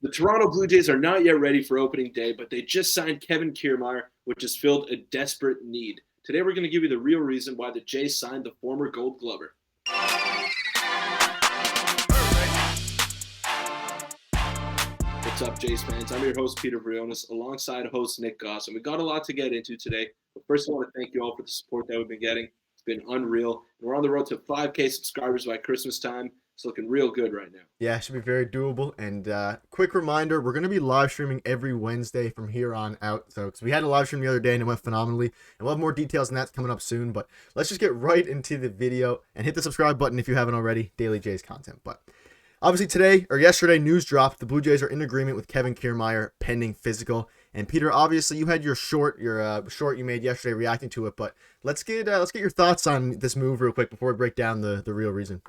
The Toronto Blue Jays are not yet ready for opening day, but they just signed Kevin Kiermaier, which has filled a desperate need. Today, we're going to give you the real reason why the Jays signed the former Gold Glover. What's up, Jays fans? I'm your host, Peter Vryonis, alongside host Nick Gosse, and we got a lot to get into today. But first, I want to thank you all for the support that we've been getting. It's been unreal, and we're on the road to 5K subscribers by Christmas time. It's looking real good right now. Yeah, it should be very doable. And quick reminder, we're going to be live streaming every Wednesday from here on out. So, because we had a live stream the other day and it went phenomenally. And we'll have more details on that coming up soon. But let's just get right into the video and hit the subscribe button if you haven't already. Daily Jays content. But obviously today, or yesterday, news dropped. The Blue Jays are in agreement with Kevin Kiermaier pending physical. And Peter, obviously you had your short you made yesterday reacting to it. But let's get your thoughts on this move real quick before we break down the real reason.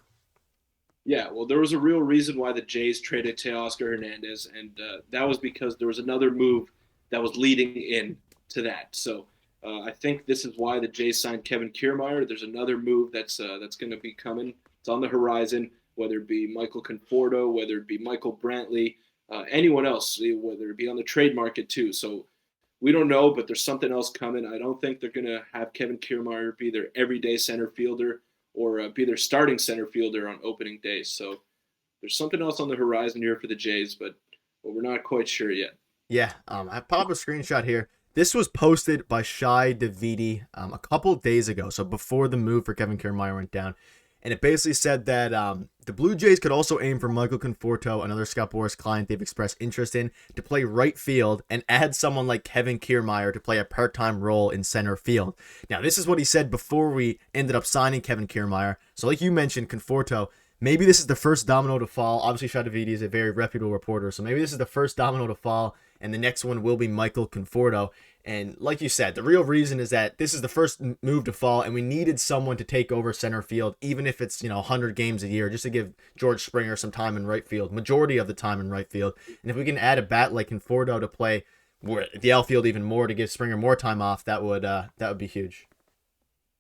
Yeah, well, there was a real reason why the Jays traded Teoscar Hernandez, and that was because there was another move that was leading in to that. So I think this is why the Jays signed Kevin Kiermaier. There's another move that's going to be coming. It's on the horizon, whether it be Michael Conforto, whether it be Michael Brantley, anyone else, whether it be on the trade market too. So we don't know, but there's something else coming. I don't think they're going to have Kevin Kiermaier be their everyday center fielder or be their starting center fielder on opening day. So there's something else on the horizon here for the Jays, but we're not quite sure yet. Yeah, I popped a screenshot here. This was posted by Shai Davidi a couple days ago, so before the move for Kevin Kiermaier went down. And it basically said that the Blue Jays could also aim for Michael Conforto, another Scott Boras client they've expressed interest in, to play right field and add someone like Kevin Kiermaier to play a part-time role in center field. Now, this is what he said before we ended up signing Kevin Kiermaier. So like you mentioned, Conforto, maybe this is the first domino to fall. Obviously, Shadavidi is a very reputable reporter, so maybe this is the first domino to fall, and the next one will be Michael Conforto. And like you said, the real reason is that this is the first move to fall, and we needed someone to take over center field, even if it's 100 games a year, just to give George Springer some time in right field, majority of the time in right field. And if we can add a bat like Conforto to play the outfield even more to give Springer more time off, that would be huge.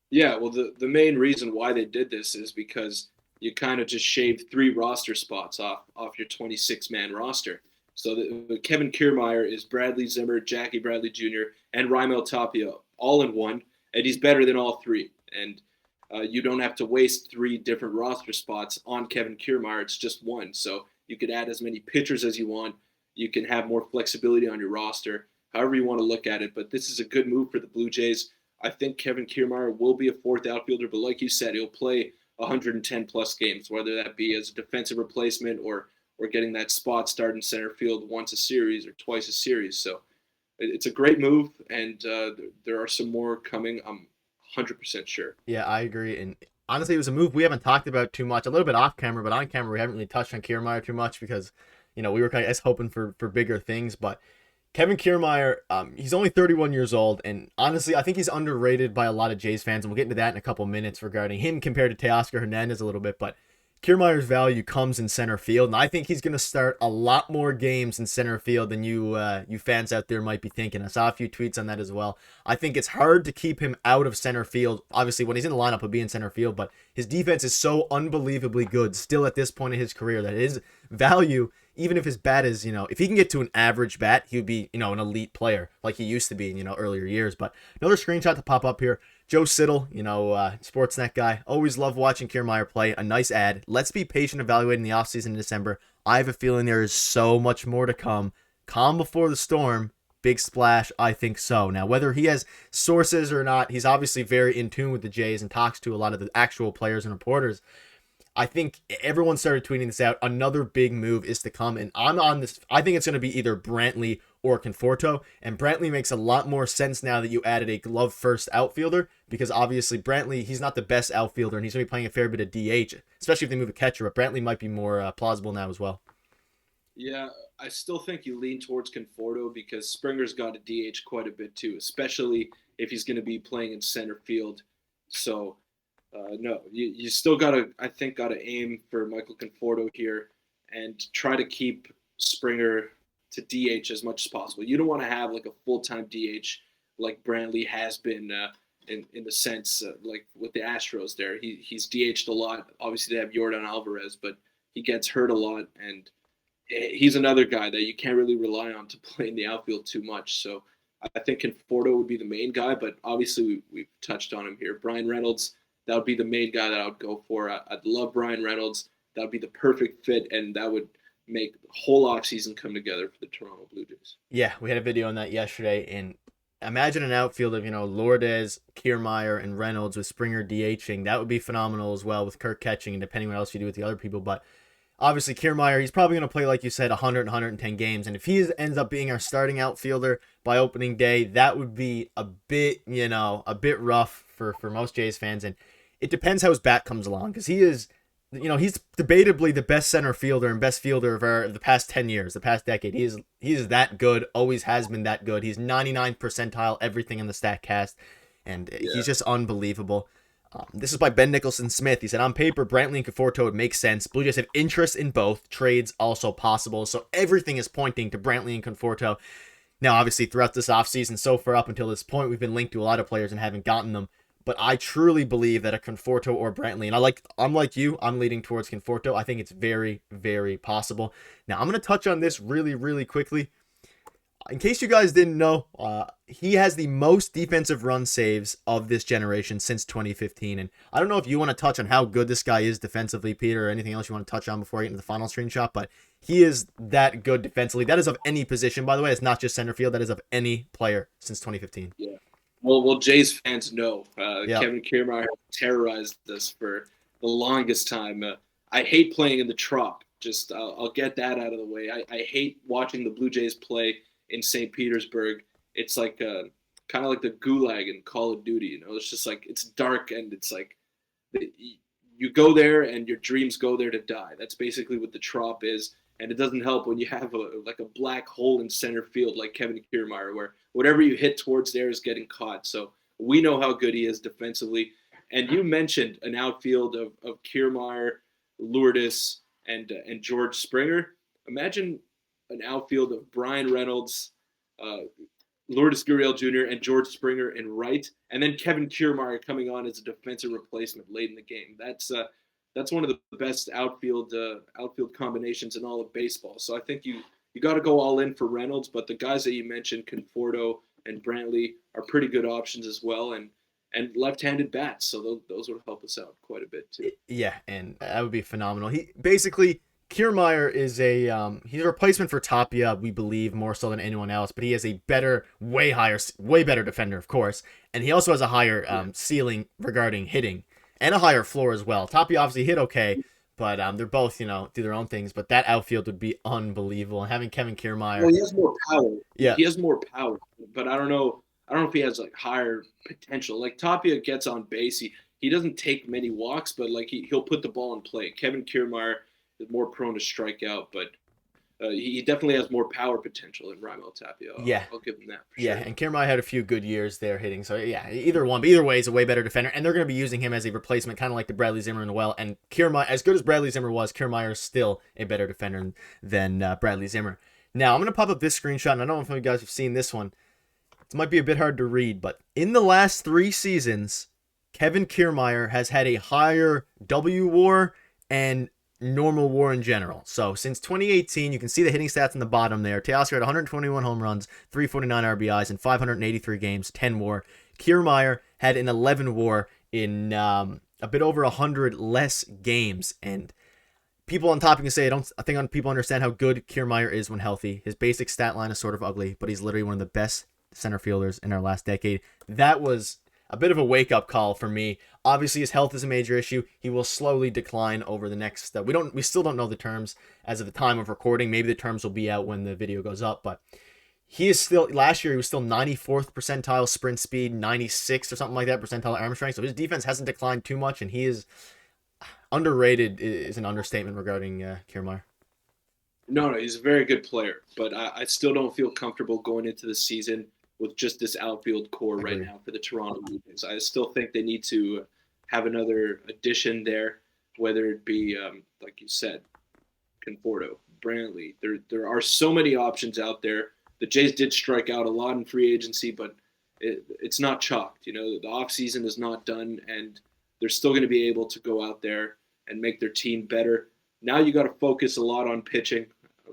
Yeah, well, the main reason why they did this is because you kind of just shaved 3 roster spots off your 26-man roster. So Kevin Kiermaier is Bradley Zimmer, Jackie Bradley Jr., and Raimel Tapia all in one, and he's better than all 3. And you don't have to waste 3 different roster spots on Kevin Kiermaier. It's just one. So you could add as many pitchers as you want. You can have more flexibility on your roster, however you want to look at it. But this is a good move for the Blue Jays. I think Kevin Kiermaier will be a 4th outfielder, but like you said, he'll play 110-plus games, whether that be as a defensive replacement or getting that spot start in center field once a series or twice a series. So it's a great move, and there are some more coming. I'm 100% sure. Yeah, I agree. And honestly, it was a move we haven't talked about too much. A little bit off camera, but on camera, we haven't really touched on Kiermaier too much because, we were kind of hoping for bigger things. But Kevin Kiermaier, he's only 31 years old, and honestly, I think he's underrated by a lot of Jays fans, and we'll get into that in a couple minutes regarding him compared to Teoscar Hernandez a little bit. But Kiermaier's value comes in center field, and I think he's going to start a lot more games in center field than you fans out there might be thinking. I saw a few tweets on that as well. I think it's hard to keep him out of center field. Obviously, when he's in the lineup, he'll be in center field, but his defense is so unbelievably good still at this point in his career that his value, even if his bat is, if he can get to an average bat, he would be, an elite player like he used to be in, earlier years. But another screenshot to pop up here. Joe Siddle, Sportsnet guy. Always love watching Kiermaier play. A nice ad. Let's be patient evaluating the offseason in December. I have a feeling there is so much more to come. Calm before the storm. Big splash. I think so. Now, whether he has sources or not, he's obviously very in tune with the Jays and talks to a lot of the actual players and reporters. I think everyone started tweeting this out. Another big move is to come, and I'm on this. I think it's going to be either Brantley or Conforto, and Brantley makes a lot more sense now that you added a glove-first outfielder, because obviously Brantley, he's not the best outfielder, and he's going to be playing a fair bit of DH, especially if they move a catcher, but Brantley might be more plausible now as well. Yeah, I still think you lean towards Conforto because Springer's got to DH quite a bit too, especially if he's going to be playing in center field. So no, you still I think, got to aim for Michael Conforto here and try to keep Springer to DH as much as possible. You don't want to have like a full-time DH like Brantley has been in the sense like with the Astros there. He's DH'd a lot. Obviously, they have Yordan Alvarez, but he gets hurt a lot, and he's another guy that you can't really rely on to play in the outfield too much. So I think Conforto would be the main guy, but obviously we've touched on him here. Brian Reynolds, that would be the main guy that I would go for. I'd love Brian Reynolds. That would be the perfect fit, and that would make the whole offseason come together for the Toronto Blue Jays. Yeah, we had a video on that yesterday, and imagine an outfield of, Lourdes, Kiermaier, and Reynolds with Springer DHing. That would be phenomenal as well with Kirk catching, and depending what else you do with the other people. But obviously, Kiermaier, he's probably going to play, like you said, 100, 110 games. And if he ends up being our starting outfielder by opening day, that would be a bit, a bit rough for most Jays fans. And it depends how his bat comes along, because he is, he's debatably the best center fielder and best fielder of the past 10 years, the past decade. He is that good, always has been that good. He's 99 percentile, everything in the StatCast, and he's just unbelievable. This is by Ben Nicholson Smith. He said, on paper, Brantley and Conforto would make sense. Blue Jays have interest in both. Trades also possible. So everything is pointing to Brantley and Conforto. Now, obviously, throughout this offseason, so far up until this point, we've been linked to a lot of players and haven't gotten them. But I truly believe that a Conforto or Brantley, and I'm like you, I'm leading towards Conforto. I think it's very, very possible. Now, I'm going to touch on this really, really quickly. In case you guys didn't know, he has the most defensive run saves of this generation since 2015. And I don't know if you want to touch on how good this guy is defensively, Peter, or anything else you want to touch on before I get into the final screenshot, but he is that good defensively. That is of any position, by the way. It's not just center field. That is of any player since 2015. Yeah. Well, Jays fans know Kevin Kiermaier terrorized us for the longest time. I hate playing in the Trop. Just I'll get that out of the way. I hate watching the Blue Jays play in St. Petersburg. It's like kind of like the gulag in Call of Duty. It's just like it's dark and it's like you go there and your dreams go there to die. That's basically what the Trop is. And it doesn't help when you have a black hole in center field like Kevin Kiermaier, where whatever you hit towards there is getting caught. So we know how good he is defensively. And you mentioned an outfield of Kiermaier, Lourdes, and George Springer. Imagine an outfield of Brian Reynolds, Lourdes Gurriel Jr., and George Springer in right, and then Kevin Kiermaier coming on as a defensive replacement late in the game. That's one of the best outfield combinations in all of baseball. So I think you got to go all in for Reynolds, but the guys that you mentioned, Conforto and Brantley, are pretty good options as well, and left-handed bats, so those would help us out quite a bit too. Yeah, and that would be phenomenal. Kiermaier is he's a replacement for Tapia, we believe, more so than anyone else, but he is a better, way better defender, of course, and he also has a higher ceiling regarding hitting, and a higher floor as well. Tapia obviously hit okay, but they're both, do their own things, but that outfield would be unbelievable, and having Kevin Kiermaier... Well, he has more power. Yeah. He has more power, but I don't know if he has, like, higher potential. Like, Tapia gets on base. He doesn't take many walks, but, like, he'll put the ball in play. Kevin Kiermaier is more prone to strike out, but he definitely has more power potential than Raimel Tapia. I'll give him that for sure. And Kiermaier had a few good years there hitting, so yeah, either one. But either way, he's a way better defender, and they're going to be using him as a replacement, kind of like the Bradley Zimmerman well. And Kiermaier, as good as Bradley Zimmer was, Kiermaier is still a better defender than Bradley Zimmer. Now, I'm going to pop up this screenshot, and I don't know if you guys have seen this one. It might be a bit hard to read, but in the last 3 seasons, Kevin Kiermaier has had a higher W WAR and normal WAR in general. So since 2018, you can see the hitting stats in the bottom there. Teoscar had 121 home runs, 349 RBIs in 583 games, 10 WAR. Kiermaier had an 11 WAR in a bit over 100 less games. And people on top, you can say, I think people understand how good Kiermaier is when healthy. His basic stat line is sort of ugly, but he's literally one of the best center fielders in our last decade. That was a bit of a wake-up call for me. Obviously, his health is a major issue. He will slowly decline over the next... we still don't know the terms as of the time of recording. Maybe the terms will be out when the video goes up, but he is still... Last year, he was still 94th percentile sprint speed, 96th or something like that percentile arm strength, so his defense hasn't declined too much, and he is... Underrated is an understatement regarding Kiermaier. No, he's a very good player, but I still don't feel comfortable going into the season with just this outfield core right now for the Toronto Blue Jays. I still think they need to have another addition there, whether it be, like you said, Conforto, Brantley. There are so many options out there. The Jays did strike out a lot in free agency, but it's not chalked. The offseason is not done, and they're still going to be able to go out there and make their team better. Now you got to focus a lot on pitching.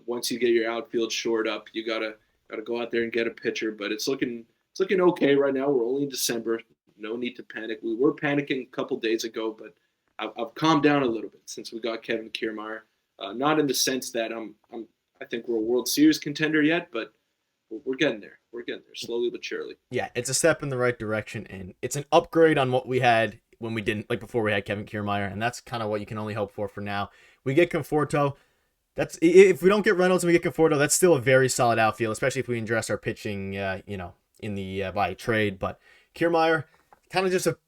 Once you get your outfield shored up, you gotta go out there and get a pitcher. But it's looking okay right now. We're only in December. No need to panic. We were panicking a couple days ago, but I've calmed down a little bit since we got Kevin Kiermaier. Not in the sense that I think we're a World Series contender yet, but we're getting there. We're getting there slowly but surely. Yeah, it's a step in the right direction, and it's an upgrade on what we had when we didn't, like before we had Kevin Kiermaier, and that's kind of what you can only hope for now. We get Conforto. That's if we don't get Reynolds and we get Conforto, that's still a very solid outfield, especially if we address our pitching, in the by trade. But Kiermaier, kind of just a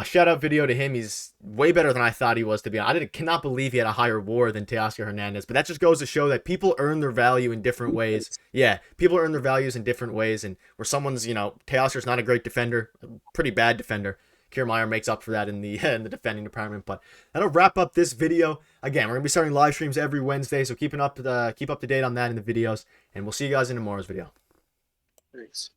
shout out video to him. He's way better than I thought he was, to be honest. I cannot believe he had a higher WAR than Teoscar Hernandez, but that just goes to show that people earn their value in different ways. Yeah, people earn their values in different ways, and where someone's, Teoscar's not a great defender, a pretty bad defender. Kiermaier makes up for that in the defending department. But that'll wrap up this video. Again, we're gonna be starting live streams every Wednesday, so keep up to date on that in the videos, and we'll see you guys in tomorrow's video. Thanks.